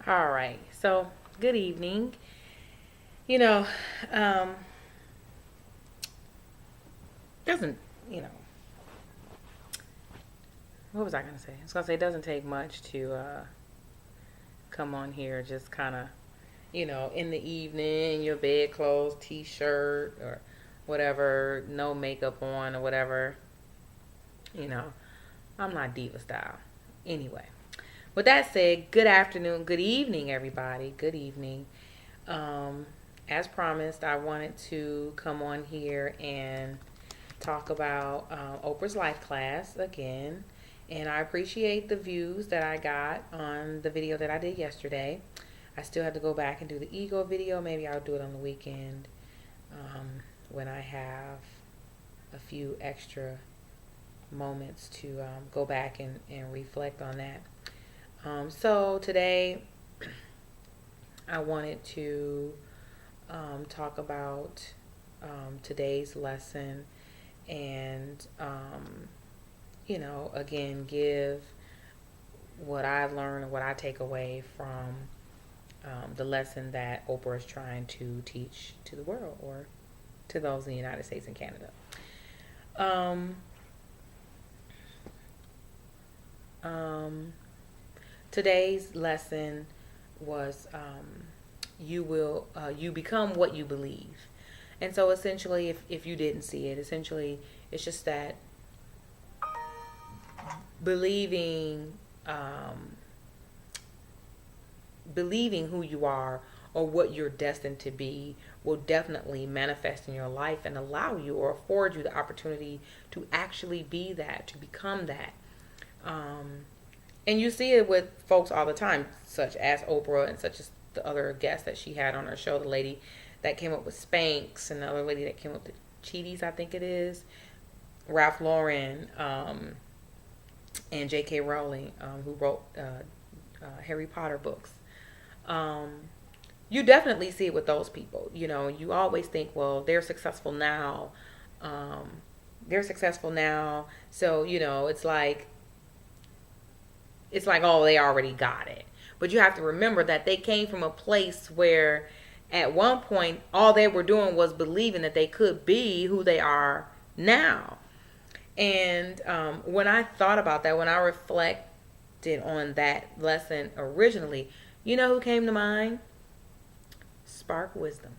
All right. So, good evening. You know, um, doesn't, you know, what was I going to say? I was going to say it doesn't take much to come on here, just kind of, in the evening, your bedclothes, t shirt, or whatever, no makeup on, or whatever. You know, I'm not diva style. Anyway, with that said, good afternoon, good evening, everybody. Good evening. Um, as promised, I wanted to come on here and talk about Oprah's Life class again. And I appreciate the views that I got on the video that I did yesterday. I still have to go back and do the ego video. Maybe I'll do it on the weekend when I have a few extra moments to go back and reflect on that. So today I wanted to talk about today's lesson and, again, give what I learned and what I take away from the lesson that Oprah is trying to teach to the world or to those in the United States and Canada. Um, um, Today's lesson was you become what you believe. And so essentially, if you didn't see it, essentially it's just that believing um, believing who you are or what you're destined to be will definitely manifest in your life and allow you or afford you the opportunity to actually be that, to become that. Um, and you see it with folks all the time, such as Oprah and such as the other guests that she had on her show, the lady that came up with Spanx and the other lady that came up with Cheaties, I think it is, Ralph Lauren, and J.K. Rowling, who wrote Harry Potter books. Um, you definitely see it with those people. You always think, well, they're successful now. Um, they're successful now. So, it's like, oh, they already got it. But you have to remember that they came from a place where at one point all they were doing was believing that they could be who they are now. And when I thought about that, when I reflected on that lesson originally, you know who came to mind? Spark Wisdom.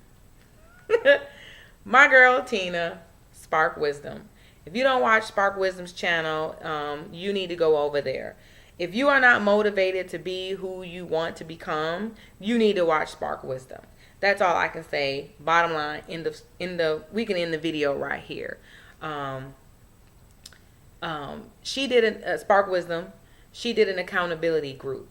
My girl Tina, Spark Wisdom. If you don't watch Spark Wisdom's channel, you need to go over there. If you are not motivated to be who you want to become, you need to watch Spark Wisdom. That's all I can say. Bottom line, we can end the video right here. She did a Spark Wisdom. She did an accountability group.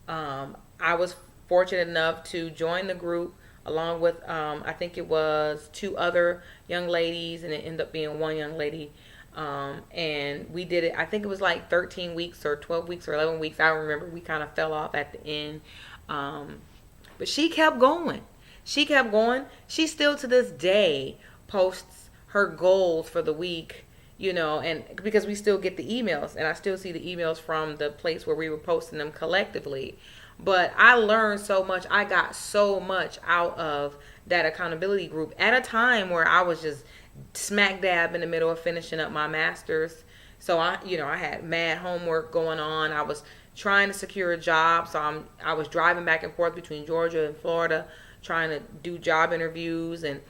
I was fortunate enough to join the group along with I think it was two other young ladies, and it ended up being one young lady. And we did it. I think it was like 13 weeks or 12 weeks or 11 weeks. I don't remember. We kind of fell off at the end. But she kept going. She kept going. She still to this day posts her goals for the week, and because we still get the emails and I still see the emails from the place where we were posting them collectively. But I learned so much. I got so much out of that accountability group at a time where I was just smack dab in the middle of finishing up my master's. So I had mad homework going on. I was trying to secure a job. So I was driving back and forth between Georgia and Florida, trying to do job interviews and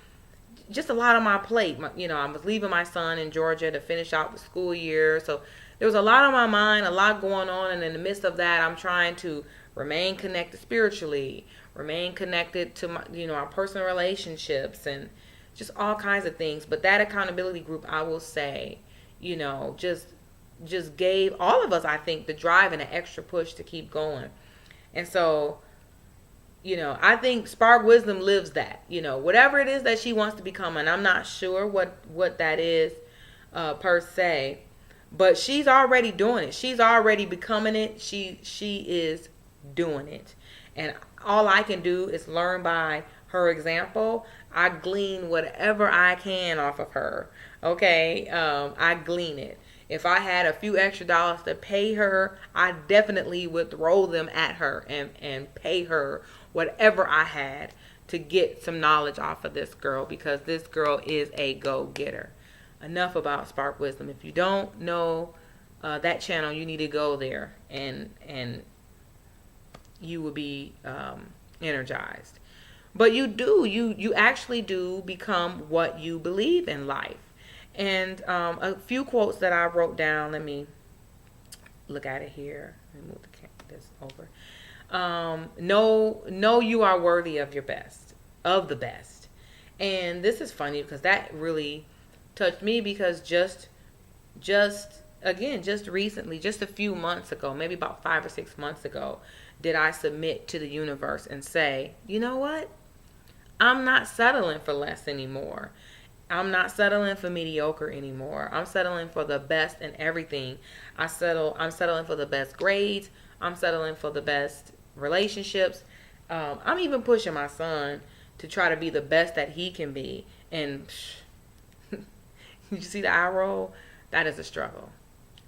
just a lot on my plate. I was leaving my son in Georgia to finish out the school year. So there was a lot on my mind, a lot going on. And in the midst of that, I'm trying to remain connected spiritually, remain connected to our personal relationships and just all kinds of things. But that accountability group, I will say, just gave all of us, I think, the drive and an extra push to keep going. And so, I think Spark Wisdom lives that, whatever it is that she wants to become. And I'm not sure what that is per se, but she's already doing it. She's already becoming it. She is doing it. And all I can do is learn by her example. I glean whatever I can off of her. Okay. I glean it. If I had a few extra dollars to pay her, I definitely would throw them at her and pay her whatever I had to get some knowledge off of this girl, because this girl is a go-getter. Enough about Spark Wisdom. If you don't know that channel, you need to go there and you will be energized. But you actually do become what you believe in life. And a few quotes that I wrote down. Let me look at it here. Let me move this over. Know you are worthy of your best, of the best. And this is funny because that really touched me, because just recently, just a few months ago, maybe about 5 or 6 months ago, did I submit to the universe and say, you know what? I'm not settling for less anymore. I'm not settling for mediocre anymore. I'm settling for the best in everything. I'm settling for the best grades. I'm settling for the best relationships. I'm even pushing my son to try to be the best that he can be. And you see the eye roll? That is a struggle.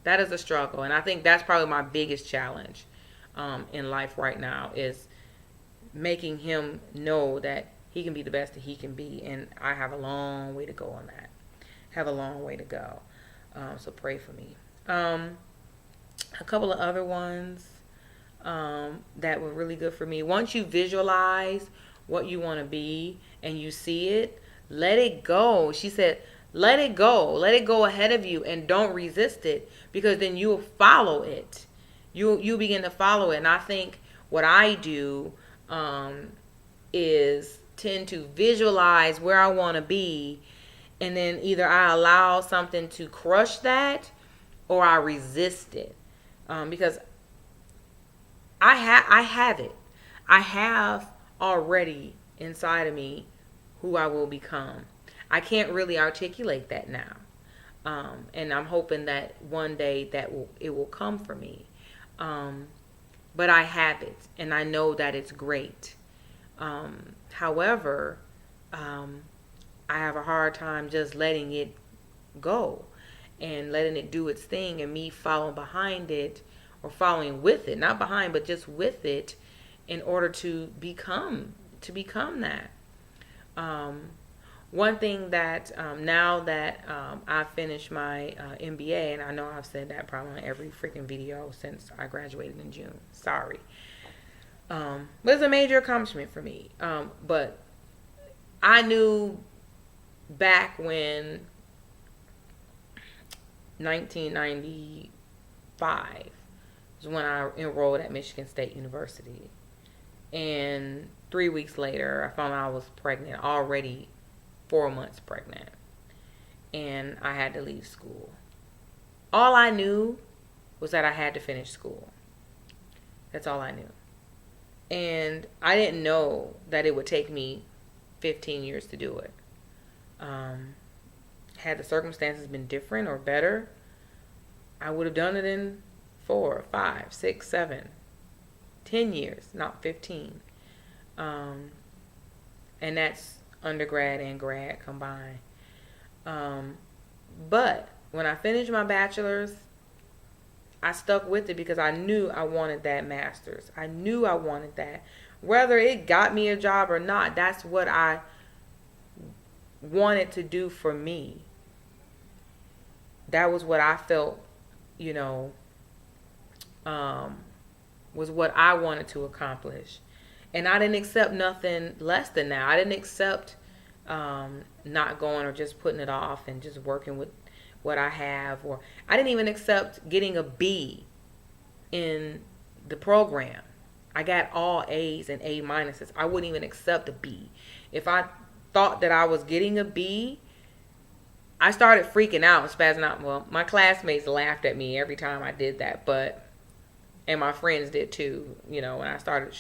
That is a struggle. And I think that's probably my biggest challenge in life right now, is making him know that he can be the best that he can be. And I have a long way to go on that. Have a long way to go. So pray for me. A couple of other ones that were really good for me. Once you visualize what you want to be and you see it, let it go. She said, let it go. Let it go ahead of you and don't resist it, because then you'll follow it. You begin to follow it. And I think what I do is tend to visualize where I want to be, and then either I allow something to crush that or I resist it, because I have it. I have already inside of me who I will become. I can't really articulate that now, and I'm hoping that one day it will come for me. But I have it, and I know that it's great. However, I have a hard time just letting it go and letting it do its thing, and me following behind it, or following with it, not behind, but just with it, in order to become that. One thing that now that I finished my MBA, and I know I've said that probably on every freaking video since I graduated in June. Sorry. But it's a major accomplishment for me. But I knew back when 1995 was when I enrolled at Michigan State University. And 3 weeks later, I found out I was pregnant, already 4 months pregnant. And I had to leave school. All I knew was that I had to finish school. That's all I knew. And I didn't know that it would take me 15 years to do it. Had the circumstances been different or better, I would have done it in 4, 5, 6, 7, 10 years, not 15. And that's undergrad and grad combined. But when I finished my bachelor's, I stuck with it because I knew I wanted that master's. I knew I wanted that. Whether it got me a job or not, that's what I wanted to do for me. That was what I felt, was what I wanted to accomplish. And I didn't accept nothing less than that. I didn't accept not going or just putting it off and just working with what I have. Or I didn't even accept getting a B in the program. I got all A's and A minuses. I wouldn't even accept a B. If I thought that I was getting a B, I started freaking out and spazzing out. Well, my classmates laughed at me every time I did that, and my friends did too. When I started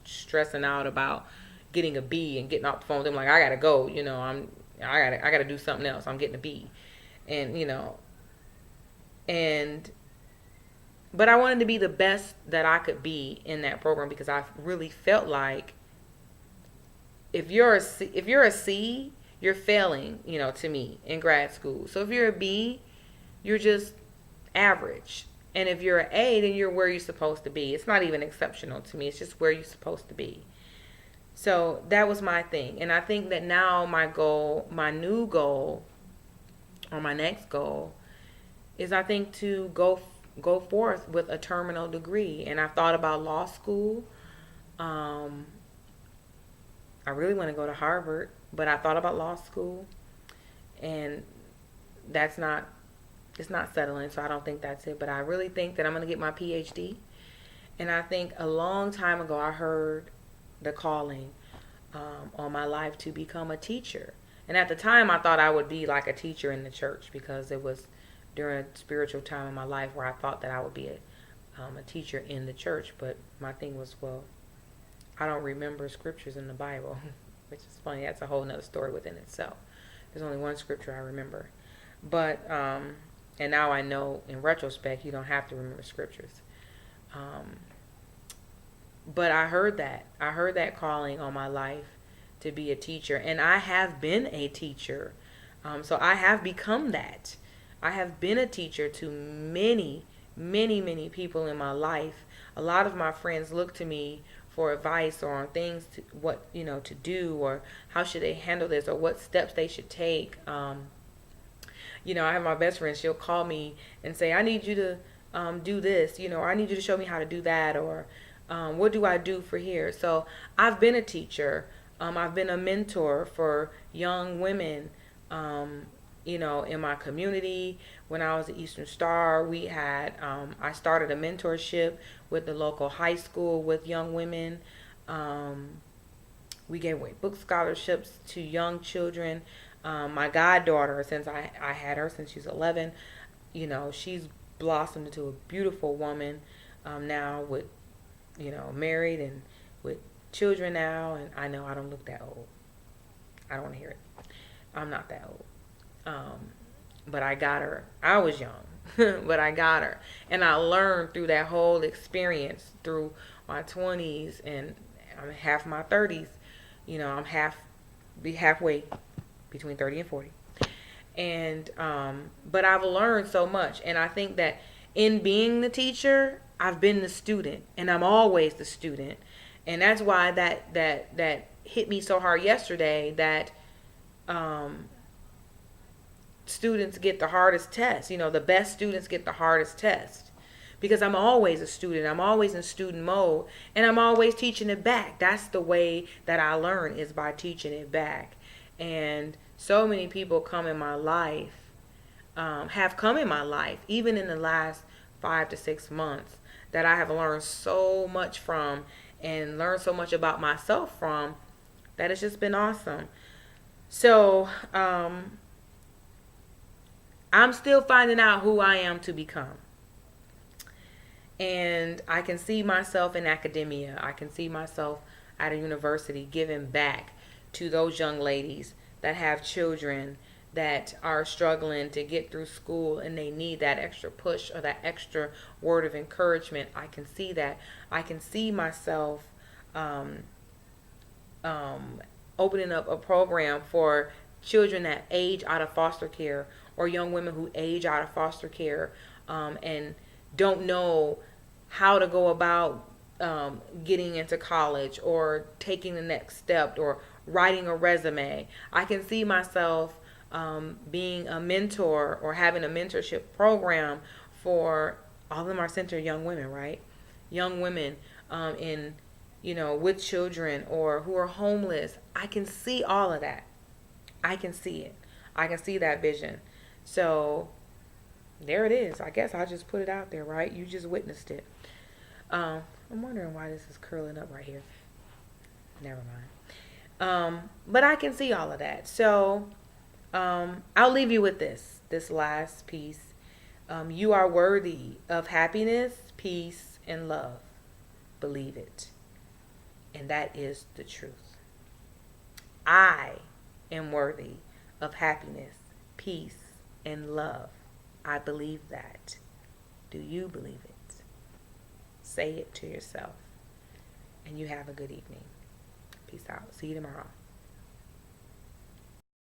stressing out about getting a B and getting off the phone with them, like, I gotta go. I gotta do something else. I'm getting a B, but I wanted to be the best that I could be in that program, because I really felt like if you're a C, you're failing, to me in grad school. So if you're a B, you're just average. And if you're an A, then you're where you're supposed to be. It's not even exceptional to me. It's just where you're supposed to be. So that was my thing. And I think that now my goal, my new goal, or my next goal, is I think to go forth with a terminal degree. And I've thought about law school. I really want to go to Harvard, but I thought about law school, and that's not, it's not settling, so I don't think that's it. But I really think that I'm going to get my PhD. And I think a long time ago I heard the calling on my life to become a teacher. And at the time I thought I would be like a teacher in the church, because it was during a spiritual time in my life where I thought that I would be a teacher in the church. But my thing was, well, I don't remember scriptures in the Bible, which is funny. That's a whole nother story within itself. There's only one scripture I remember. But, and now I know in retrospect, you don't have to remember scriptures. But I heard that. I heard that calling on my life to be a teacher. And I have been a teacher. So I have become that. I have been a teacher to many, many, many people in my life. A lot of my friends look to me for advice or on things to, what, you know, to do, or how should they handle this, or what steps they should take. You know, I have my best friend, she'll call me and say, I need you to do this, you know, or I need you to show me how to do that, or what do I do for here? So I've been a teacher. I've been a mentor for young women, you know, in my community. When I was at Eastern Star, we had, I started a mentorship with the local high school with young women. We gave away book scholarships to young children. My goddaughter, since I had her since she's 11, you know, she's blossomed into a beautiful woman now, with, you know, married and with children now. And I know I don't look that old. I don't want to hear it. I'm not that old. But I got her. I was young, but I got her. And I learned through that whole experience, through my 20s, and I'm half my 30s. You know, I'm halfway between 30 and 40. And, but I've learned so much. And I think that in being the teacher, I've been the student, and I'm always the student. And that's why that hit me so hard yesterday, that, students get the hardest test. You know, the best students get the hardest test, because I'm always a student. I'm always in student mode, and I'm always teaching it back. That's the way that I learn, is by teaching it back. And so many people come in my life, have come in my life, even in the last 5 to 6 months, that I have learned so much from, and learned so much about myself from, that it's just been awesome. So, I'm still finding out who I am to become. And I can see myself in academia. I can see myself at a university giving back to those young ladies that have children that are struggling to get through school, and they need that extra push or that extra word of encouragement. I can see that. I can see myself opening up a program for children that age out of foster care, or young women who age out of foster care, and don't know how to go about getting into college, or taking the next step, or writing a resume. I can see myself being a mentor, or having a mentorship program for, all of them are centered young women, right? Young women in, you know, with children, or who are homeless. I can see all of that. I can see it. I can see that vision. So there it is. I guess I'll just put it out there, right? You just witnessed it. I'm wondering why this is curling up right here. Never mind. But I can see all of that. So I'll leave you with this last piece. You are worthy of happiness, peace, and love. Believe it. And that is the truth. I am worthy of happiness, peace, and love. I believe that. Do you believe it? Say it to yourself. And you have a good evening. Peace out. See you tomorrow.